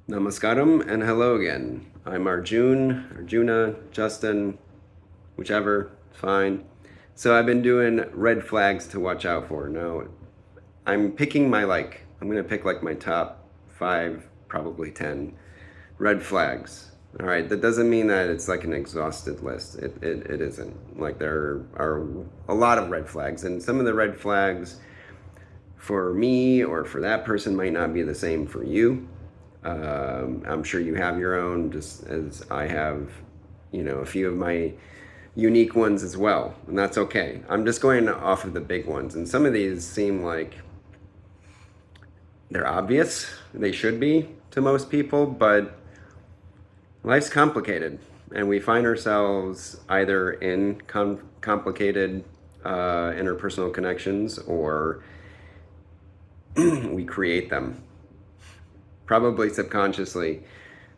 Namaskaram and hello again. I'm Arjuna, Justin, whichever, fine. So I've been doing red flags to watch out for. Now, I'm picking I'm going to pick like my top 5, probably 10 red flags. All right, that doesn't mean that it's like an exhausted list. It isn't. Like there are a lot of red flags, and some of the red flags for me or for that person might not be the same for you. I'm sure you have your own, just as I have, a few of my unique ones as well, and that's okay. I'm just going off of the big ones, and some of these seem like they're obvious. They should be to most people, but life's complicated, and we find ourselves either in complicated interpersonal connections or we create them probably subconsciously.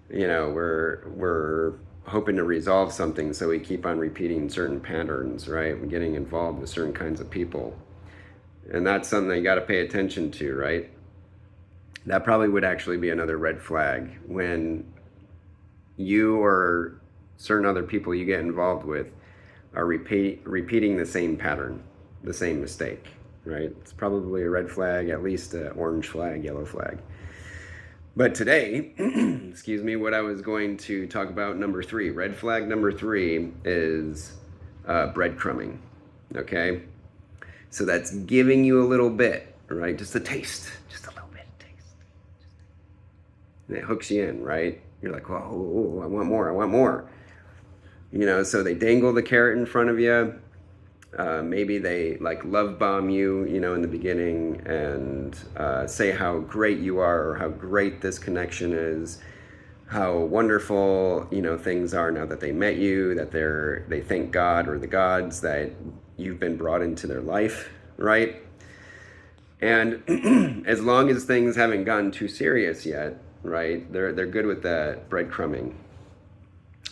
We're hoping to resolve something, so we keep on repeating certain patterns, right? We're getting involved with certain kinds of people, and that's something that you got to pay attention to, right? That probably would actually be another red flag when you or certain other people you get involved with are repeating the same pattern, the same mistake, right? It's probably a red flag, at least an orange flag, yellow flag. But today, excuse me, what I was going to talk about, number 3, red flag number 3 is breadcrumbing, okay? So that's giving you a little bit, right? Just a taste, just a little bit of taste. And it hooks you in, right? You're like, oh, I want more, I want more. So they dangle the carrot in front of you. Maybe they like love bomb you, in the beginning and say how great you are or how great this connection is, how wonderful, things are now that they met you, that they thank God or the gods that you've been brought into their life, right? And as long as things haven't gotten too serious yet, right, they're good with the breadcrumbing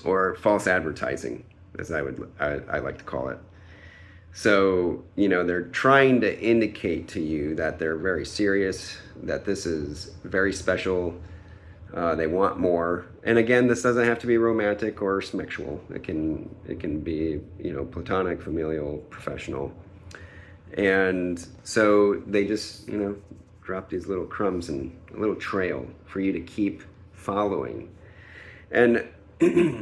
or false advertising, as I like to call it. So, they're trying to indicate to you that they're very serious, that this is very special. They want more. And again, this doesn't have to be romantic or sexual. It can be, platonic, familial, professional. And so they just, drop these little crumbs and a little trail for you to keep following. And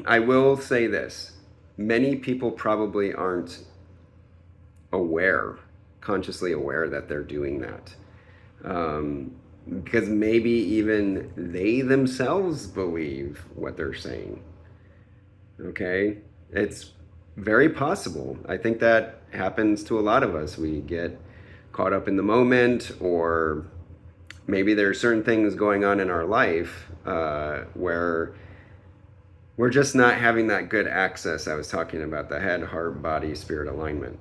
I will say this, many people probably aren't consciously aware that they're doing that. Because maybe even they themselves believe what they're saying. Okay? It's very possible. I think that happens to a lot of us. We get caught up in the moment, or maybe there are certain things going on in our life where we're just not having that good access. I was talking about the head, heart, body, spirit alignment.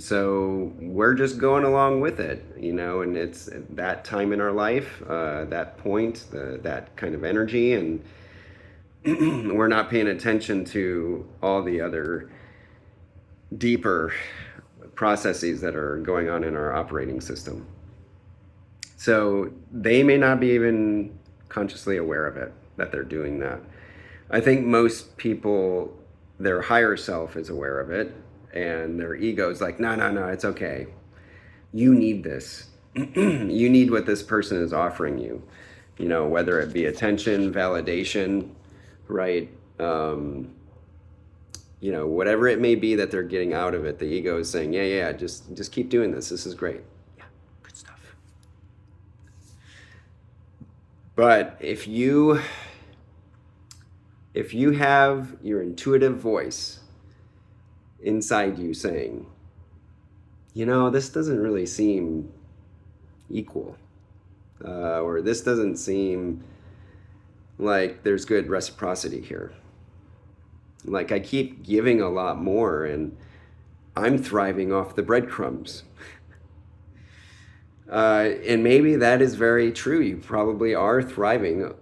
So we're just going along with it, and it's that time in our life, that point, that kind of energy, and we're not paying attention to all the other deeper processes that are going on in our operating system. So they may not be even consciously aware of it, that they're doing that. I think most people, their higher self is aware of it, and their ego is like, no, it's okay. You need this. You need what this person is offering you, whether it be attention, validation, right? Whatever it may be that they're getting out of it, the ego is saying, yeah, just keep doing this. This is great. Yeah, good stuff. But if you have your intuitive voice inside you saying, this doesn't really seem equal, or this doesn't seem like there's good reciprocity here. Like I keep giving a lot more and I'm thriving off the breadcrumbs. And maybe that is very true. You probably are thriving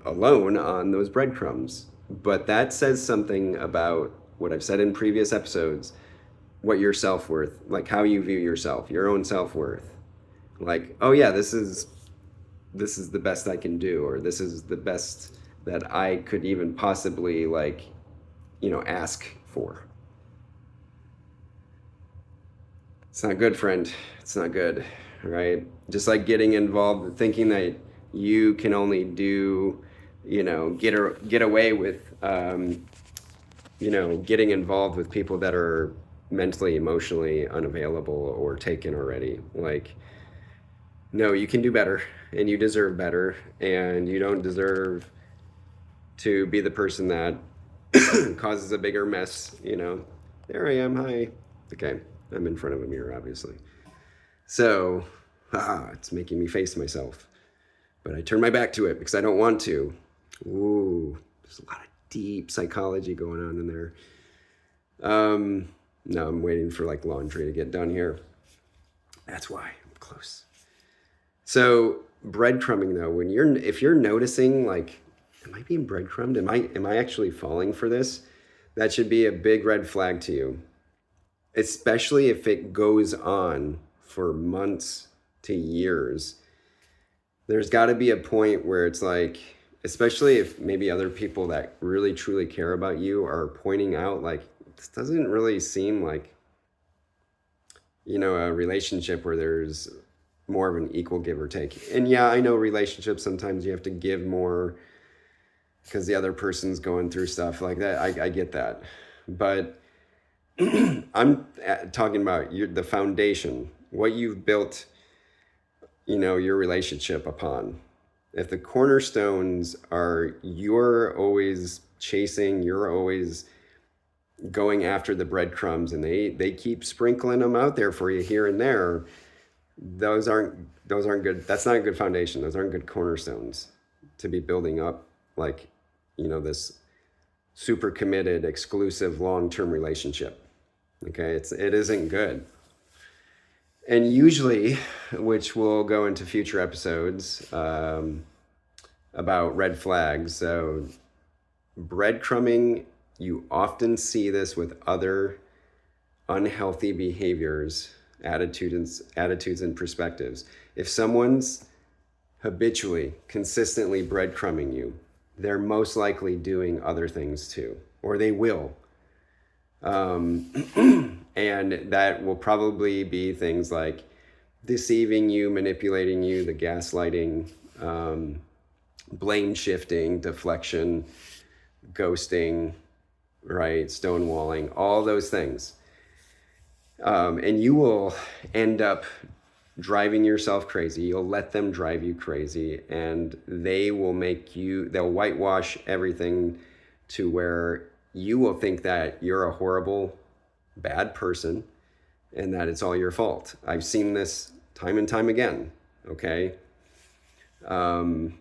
alone on those breadcrumbs. But that says something about what I've said in previous episodes, what your self-worth, like how you view yourself, your own self-worth. Like, oh yeah, this is this is the best I can do, or this is the best that I could even possibly like, ask for. It's not good, friend. It's not good, right? Just like getting involved, thinking that you can only do, get away with, getting involved with people that are mentally, emotionally unavailable or taken already. Like, no, you can do better, and you deserve better, and you don't deserve to be the person that causes a bigger mess. There I am. Hi. Okay, I'm in front of a mirror, obviously. So, it's making me face myself. But I turn my back to it because I don't want to. Ooh, there's a lot of deep psychology going on in there. No, I'm waiting for like laundry to get done here. That's why I'm close. So breadcrumbing though, if you're noticing like, am I being breadcrumbed? Am I actually falling for this? That should be a big red flag to you, especially if it goes on for months to years. There's got to be a point where it's like, especially if maybe other people that really truly care about you are pointing out like, this doesn't really seem like, a relationship where there's more of an equal give or take. And yeah, I know relationships, sometimes you have to give more because the other person's going through stuff like that. I get that. But I'm talking about the foundation, what you've built, your relationship upon. If the cornerstones are you're always chasing, you're always going after the breadcrumbs, and they keep sprinkling them out there for you here and there, those aren't good. That's not a good foundation. Those aren't good cornerstones to be building up like, this super committed, exclusive, long-term relationship. Okay, it isn't good. And usually, which we'll go into future episodes about red flags. So breadcrumbing, you often see this with other unhealthy behaviors, attitudes and perspectives. If someone's habitually, consistently breadcrumbing you, they're most likely doing other things too, or they will. And that will probably be things like deceiving you, manipulating you, the gaslighting, blame shifting, deflection, ghosting, right? Stonewalling, all those things. And you will end up driving yourself crazy. You'll let them drive you crazy, and they'll whitewash everything to where you will think that you're a horrible, bad person and that it's all your fault. I've seen this time and time again, okay? And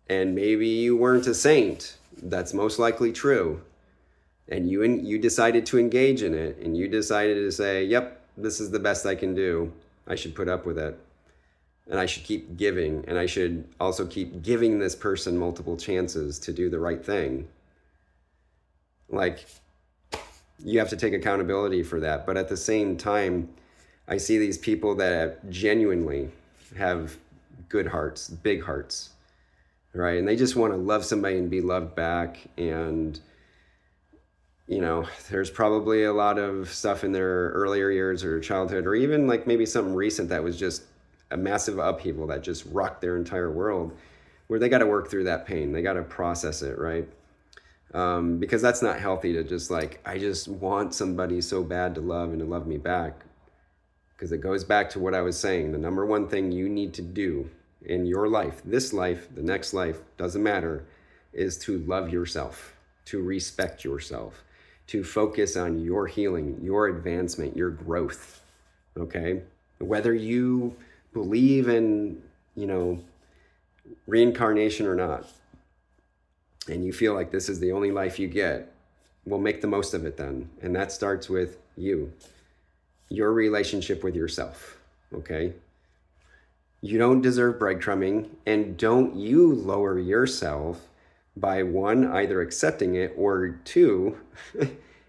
maybe you weren't a saint. That's most likely true. And you decided to engage in it, and you decided to say, yep, this is the best I can do. I should put up with it. And I should keep giving. And I should also keep giving this person multiple chances to do the right thing. Like, you have to take accountability for that. But at the same time, I see these people that genuinely have good hearts, big hearts, right? And they just want to love somebody and be loved back. And there's probably a lot of stuff in their earlier years or childhood, or even like maybe something recent that was just a massive upheaval that just rocked their entire world, where they got to work through that pain. They got to process it, right? Because that's not healthy to just like, I just want somebody so bad to love and to love me back. Because it goes back to what I was saying. The number one thing you need to do in your life, this life, the next life, doesn't matter, is to love yourself, to respect yourself, to focus on your healing, your advancement, your growth, okay? Whether you believe in, reincarnation or not, and you feel like this is the only life you get, well, make the most of it then. And that starts with you, your relationship with yourself, okay? You don't deserve breadcrumbing, and don't you lower yourself by one, either accepting it, or two,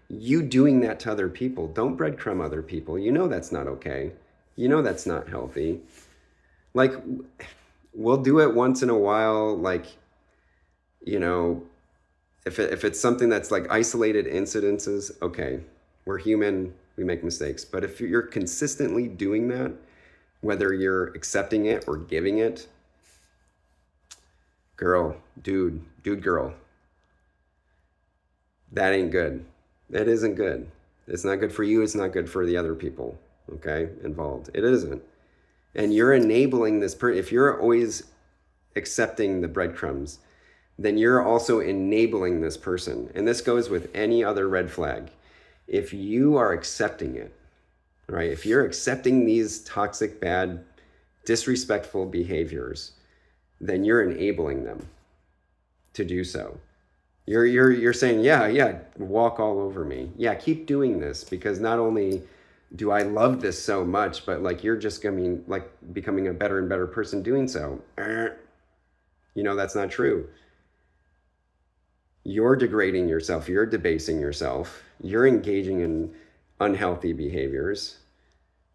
you doing that to other people. Don't breadcrumb other people. That's not okay. That's not healthy. Like, we'll do it once in a while, like, you know, if it's something that's like isolated incidences, okay, we're human, we make mistakes. But if you're consistently doing that, whether you're accepting it or giving it, girl, dude, girl, that ain't good. That isn't good. It's not good for you. It's not good for the other people, okay, involved. It isn't. And you're enabling this person. If you're always accepting the breadcrumbs, then you're also enabling this person. And this goes with any other red flag. If you are accepting it, right? If you're accepting these toxic, bad, disrespectful behaviors, then you're enabling them to do so. You're saying, yeah, walk all over me. Yeah, keep doing this, because not only do I love this so much, but like you're just gonna like becoming a better and better person doing so. You know, that's not true. You're degrading yourself, you're debasing yourself, you're engaging in unhealthy behaviors,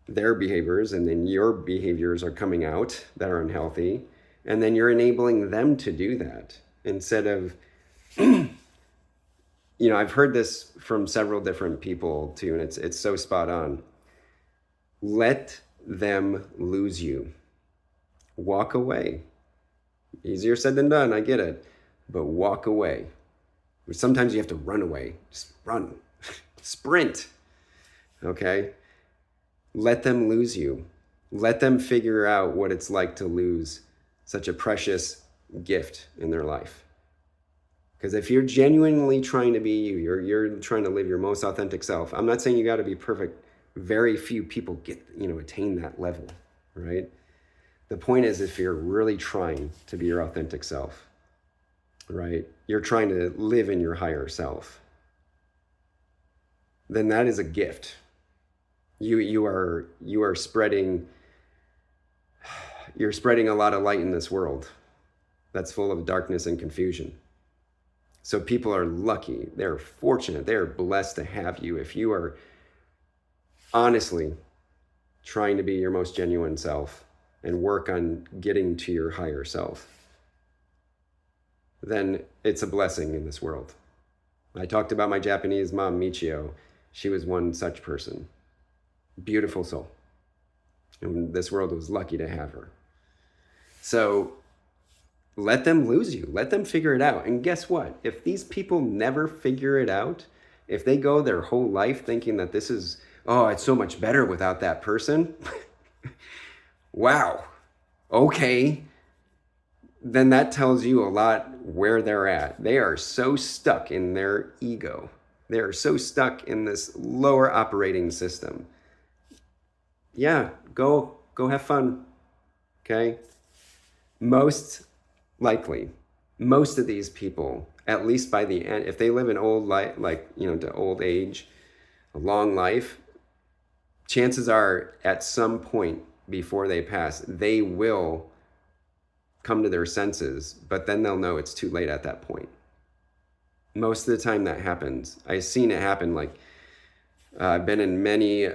their behaviors, and then your behaviors are coming out that are unhealthy, and then you're enabling them to do that instead of, you know, I've heard this from several different people too, and it's so spot on. Let them lose you. Walk away. Easier said than done, I get it, but walk away. Sometimes you have to run away. Just run. Sprint. Okay? Let them lose you. Let them figure out what it's like to lose such a precious gift in their life. Because if you're genuinely trying to be you, you're trying to live your most authentic self. I'm not saying you got to be perfect. Very few people get, attain that level, right? The point is, if you're really trying to be your authentic self, right? You're trying to live in your higher self, then that is a gift. You are spreading a lot of light in this world that's full of darkness and confusion. So people are lucky, they're fortunate, they're blessed to have you if you are honestly trying to be your most genuine self and work on getting to your higher self. Then it's a blessing in this world. I talked about my Japanese mom, Michio. She was one such person. Beautiful soul. And this world was lucky to have her. So let them lose you. Let them figure it out. And guess what? If these people never figure it out, if they go their whole life thinking that this is, oh, it's so much better without that person. Wow. Okay. Then that tells you a lot where they're at. They are so stuck in their ego. They are so stuck in this lower operating system. Yeah, go have fun. Okay? Most likely, most of these people, at least by the end, if they live an old life, to old age, a long life, chances are at some point before they pass, they will come to their senses, but then they'll know it's too late at that point. Most of the time that happens. I've seen it happen. I've been in many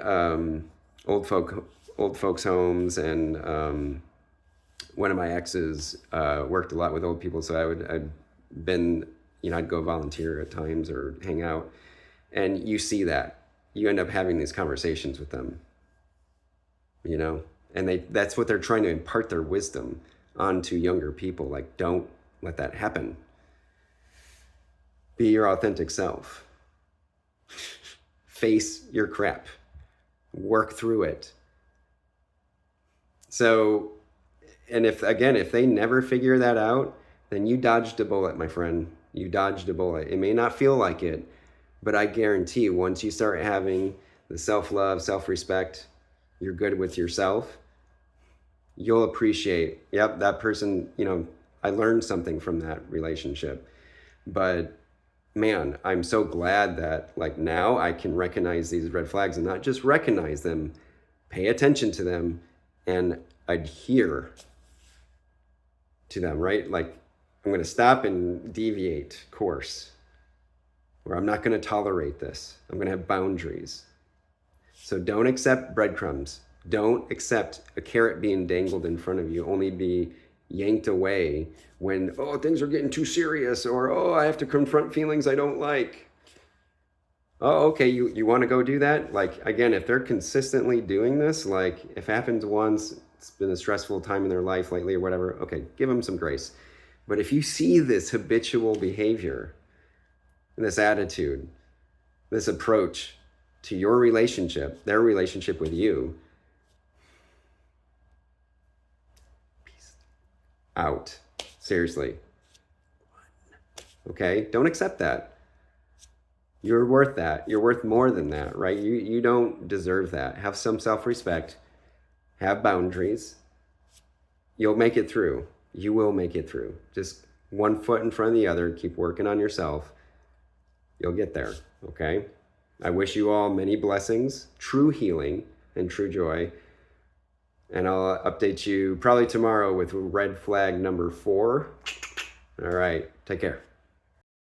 old folks homes, and one of my exes worked a lot with old people, so I'd go volunteer at times or hang out, and you see that. You end up having these conversations with them, and that's what they're trying to impart their wisdom onto younger people. Like, don't let that happen. Be your authentic self. Face your crap. Work through it. So, and if they never figure that out, then you dodged a bullet, my friend. You dodged a bullet. It may not feel like it, but I guarantee you, once you start having the self-love, self-respect, you're good with yourself, you'll appreciate, yep, that person, I learned something from that relationship. But man, I'm so glad that now I can recognize these red flags, and not just recognize them, pay attention to them and adhere to them, right? I'm going to stop and deviate course, or I'm not going to tolerate this. I'm going to have boundaries. So don't accept breadcrumbs. Don't accept a carrot being dangled in front of you only yanked away when, oh, things are getting too serious, or, oh, I have to confront feelings I don't like. Oh, okay, you want to go do that? Like, again, if they're consistently doing this, like, if it happens once, it's been a stressful time in their life lately or whatever, okay, give them some grace. But if you see this habitual behavior, this attitude, this approach to your relationship, their relationship with you, peace out. Seriously. Okay? Don't accept that. You're worth that. You're worth more than that, right? You don't deserve that. Have some self-respect. Have boundaries. You'll make it through. You will make it through. Just one foot in front of the other. Keep working on yourself. You'll get there, okay? I wish you all many blessings, true healing, and true joy. And I'll update you probably tomorrow with red flag number 4. All right, take care.